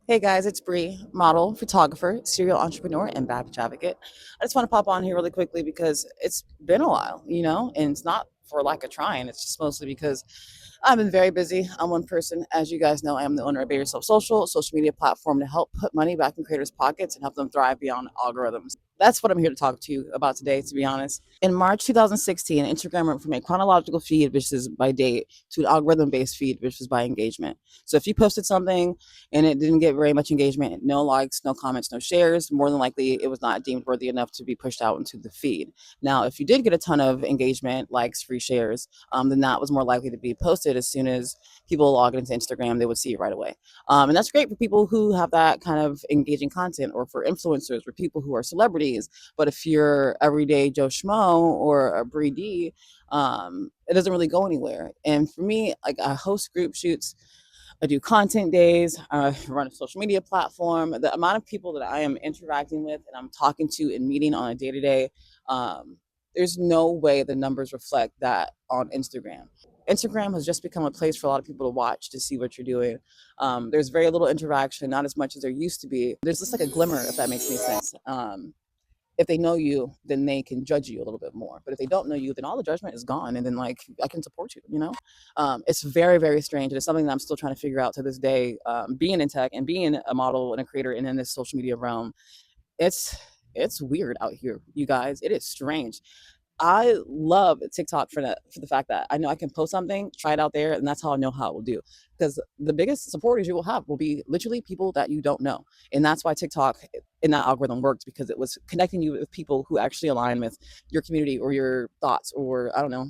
Hey guys, it's Bree, model, photographer, serial entrepreneur, and Babbage advocate. I just want to pop on here really quickly because it's been a while, and it's not for lack of trying. It's just mostly because I've been very busy. I'm one person. As you guys know, I am the owner of Bay Yourself Social, a social media platform to help put money back in creators' pockets and help them thrive beyond algorithms. That's what I'm here to talk to you about today, to be honest. In March 2016, Instagram went from a chronological feed, which is by date, to an algorithm based feed, which is by engagement. So if you posted something and it didn't get very much engagement, no likes, no comments, no shares, more than likely it was not deemed worthy enough to be pushed out into the feed. Now, if you did get a ton of engagement, likes, free shares, then that was more likely to be posted as soon as people log into Instagram, they would see it right away. And that's great for people who have that kind of engaging content, or for influencers, or people who are celebrities. But if you're everyday Joe Schmo or a Bree D, it doesn't really go anywhere. And for me, like, I host group shoots, I do content days, I run a social media platform. The amount of people that I am interacting with and I'm talking to and meeting on a day to day, there's no way the numbers reflect that on Instagram. Instagram has just become a place for a lot of people to watch to see what you're doing. There's very little interaction, not as much as there used to be. There's just like a glimmer, if that makes any sense. If they know you, then they can judge you a little bit more. But if they don't know you, then all the judgment is gone. And then, like, I can support you. It's very, very strange. And it's something that I'm still trying to figure out to this day. Being in tech and being a model and a creator and in this social media realm, it's it's weird out here, you guys. It is strange. I love TikTok for the fact that I know I can post something, try it out there, and that's how I know how it will do. Because the biggest supporters you will have will be literally people that you don't know, and that's why TikTok in that algorithm worked, because it was connecting you with people who actually align with your community or your thoughts, or I don't know.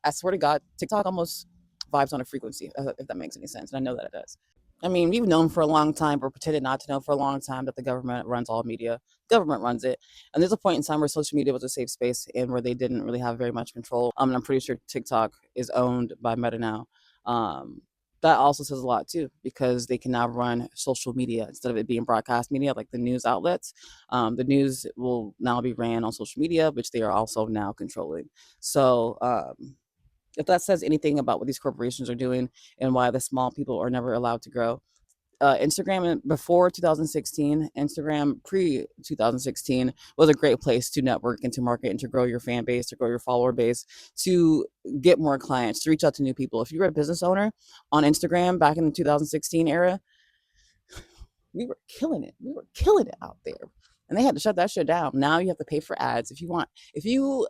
I swear to God, TikTok almost vibes on a frequency, if that makes any sense, and I know that it does. I mean, we've known for a long time, or pretended not to know for a long time, that the government runs all media. Government runs it, and there's a point in time where social media was a safe space and where they didn't really have very much control. And I'm pretty sure TikTok is owned by Meta now. Um, that also says a lot too, because they can now run social media instead of it being broadcast media like the news outlets. The news will now be ran on social media, which they are also now controlling. So, if that says anything about what these corporations are doing and why the small people are never allowed to grow, Instagram before 2016, Instagram pre 2016 was a great place to network and to market and to grow your fan base, to grow your follower base, to get more clients, to reach out to new people. If you were a business owner on Instagram back in the 2016 era, we were killing it. We were killing it out there. And they had to shut that shit down. Now you have to pay for ads if you want. If you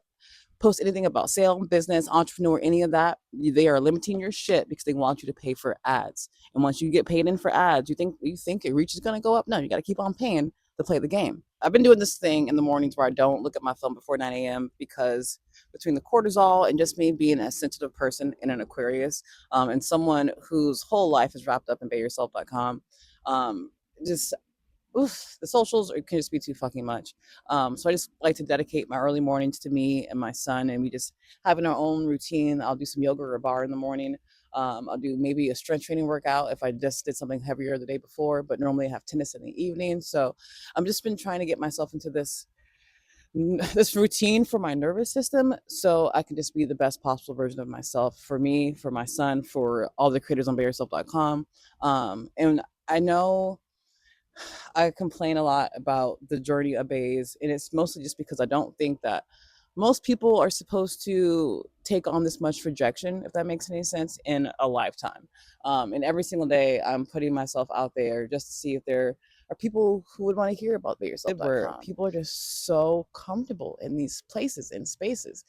post anything about sale, business, entrepreneur, any of that, they are limiting your shit because they want you to pay for ads. And once you get paid in for ads, you think your reach is gonna go up? No, you gotta keep on paying to play the game. I've been doing this thing in the mornings where I don't look at my phone before 9 a.m. because between the cortisol and just me being a sensitive person in an Aquarius, and someone whose whole life is wrapped up in bayyourself.com, just the socials can just be too fucking much. So I just like to dedicate my early mornings to me and my son, and we just having our own routine. I'll do some yoga or a bar in the morning. I'll do maybe a strength training workout if I just did something heavier the day before, but normally I have tennis in the evening. So I'm just been trying to get myself into this routine for my nervous system, so I can just be the best possible version of myself, for me, for my son, for all the creators on bayyourself.com. And I know I complain a lot about the journey of bays, and it's mostly just because I don't think that most people are supposed to take on this much rejection, if that makes any sense, in a lifetime. And every single day, I'm putting myself out there just to see if there are people who would want to hear about yourself. Where people are just so comfortable in these places and spaces.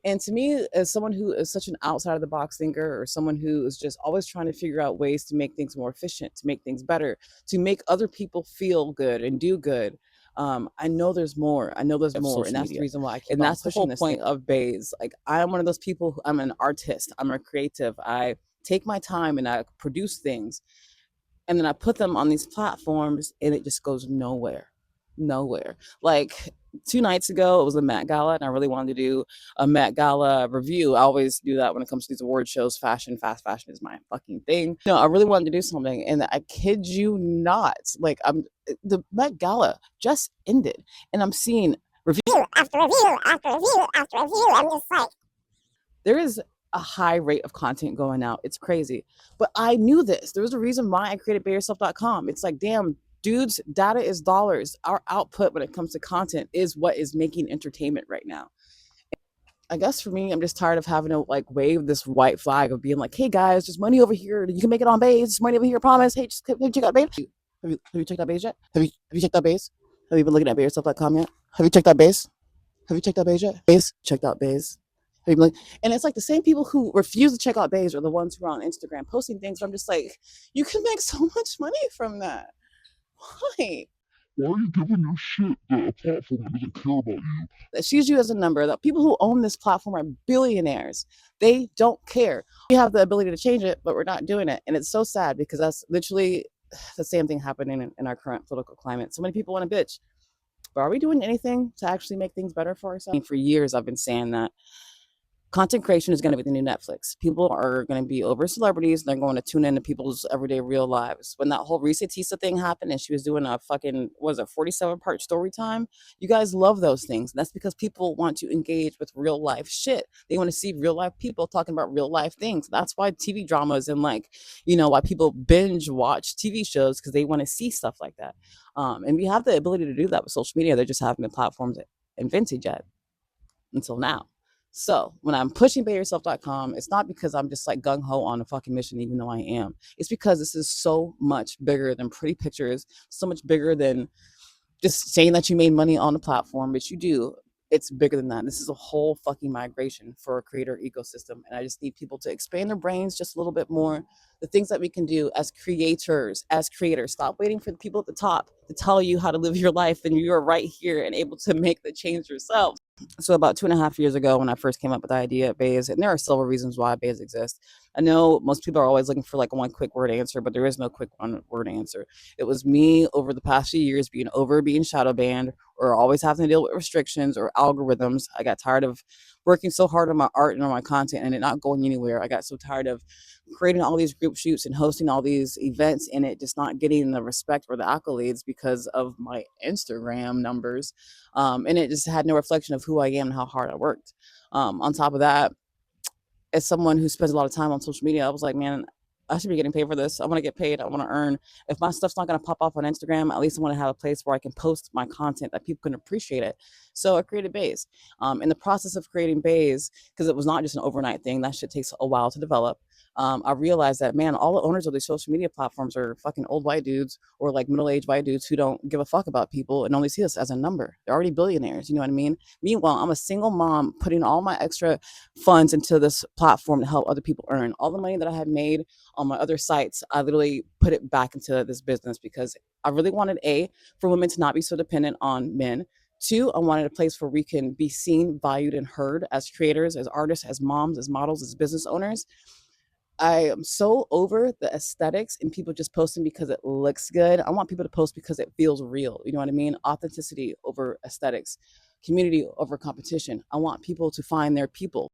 And to me, as someone who is such an outside of the box thinker, or someone who is just always trying to figure out ways to make things more efficient, to make things better, to make other people feel good and do good, I know there's more. I know there's more, and that's the reason why I keep and on that's the pushing whole this point thing of Bays. Like, I'm one of those people. I'm an artist. I'm a creative. I take my time and I produce things, and then I put them on these platforms, and it just goes nowhere, nowhere. Like 2 nights ago, it was a Met Gala, and I really wanted to do a Met Gala review. I always do that when it comes to these award shows. Fast fashion is my fucking thing. No, I really wanted to do something, and I kid you not, like, the Met Gala just ended, and I'm seeing review after review after review after review. I'm just like, there is a high rate of content going out. It's crazy. But I knew this. There was a reason why I created BayYourself.com. It's like, damn, dudes, data is dollars. Our output when it comes to content is what is making entertainment right now. I guess for me, I'm just tired of having to like wave this white flag of being like, "Hey guys, there's money over here. You can make it on Base. There's money over here. Promise. Hey, just have you checked out Base? Have you checked out Base yet? Have you checked out Base? Have you been looking at BayYourself.com yet? Have you checked out Base? Have you checked out Base yet? Base checked out Base. Have you been like, and it's like the same people who refuse to check out Base are the ones who are on Instagram posting things. Where I'm just like, you can make so much money from that. Why? Why are you giving your shit to a platform that doesn't care about you? That sees you as a number. That people who own this platform are billionaires. They don't care. We have the ability to change it, but we're not doing it. And it's so sad because that's literally the same thing happening in our current political climate. So many people want to bitch. But are we doing anything to actually make things better for ourselves? For years, I've been saying that content creation is going to be the new Netflix. People are going to be over celebrities and they're going to tune into people's everyday real lives. When that whole Risa Tisa thing happened and she was doing a fucking, was it 47-part story time? You guys love those things. And that's because people want to engage with real life shit. They want to see real life people talking about real life things. That's why TV dramas and like, why people binge watch TV shows because they want to see stuff like that. And we have the ability to do that with social media. There just haven't been platforms invented yet until now. So when I'm pushing BayYourself.com, it's not because I'm just like gung ho on a fucking mission, even though I am. It's because this is so much bigger than pretty pictures, so much bigger than just saying that you made money on the platform, which you do. It's bigger than that. This is a whole fucking migration for a creator ecosystem. And I just need people to expand their brains just a little bit more. The things that we can do as creators, as creators. Stop waiting for the people at the top to tell you how to live your life. And you're right here and able to make the change yourself. So about 2.5 years ago, when I first came up with the idea of Bays, and there are several reasons why Bays exists. I know most people are always looking for like one quick word answer, but there is no quick one word answer. It was me over the past few years being shadow banned or always having to deal with restrictions or algorithms. I got tired of working so hard on my art and on my content and it not going anywhere. I got so tired of creating all these group shoots and hosting all these events and it just not getting the respect or the accolades because of my Instagram numbers. And it just had no reflection of who I am and how hard I worked. On top of that, as someone who spends a lot of time on social media, I was like, man, I should be getting paid for this. I want to get paid. I want to earn. If my stuff's not going to pop off on Instagram, at least I want to have a place where I can post my content that people can appreciate it. So I created Bays. In the process of creating Bays, because it was not just an overnight thing, that shit takes a while to develop. I realized that, man, all the owners of these social media platforms are fucking old white dudes or like middle-aged white dudes who don't give a fuck about people and only see us as a number. They're already billionaires. You know what I mean? Meanwhile, I'm a single mom putting all my extra funds into this platform to help other people earn. All the money that I had made on my other sites, I literally put it back into this business because I really wanted for women to not be so dependent on men. Two, I wanted a place where we can be seen, valued, and heard as creators, as artists, as moms, as models, as business owners. I am so over the aesthetics and people just posting because it looks good. I want people to post because it feels real. You know what I mean? Authenticity over aesthetics, community over competition. I want people to find their people.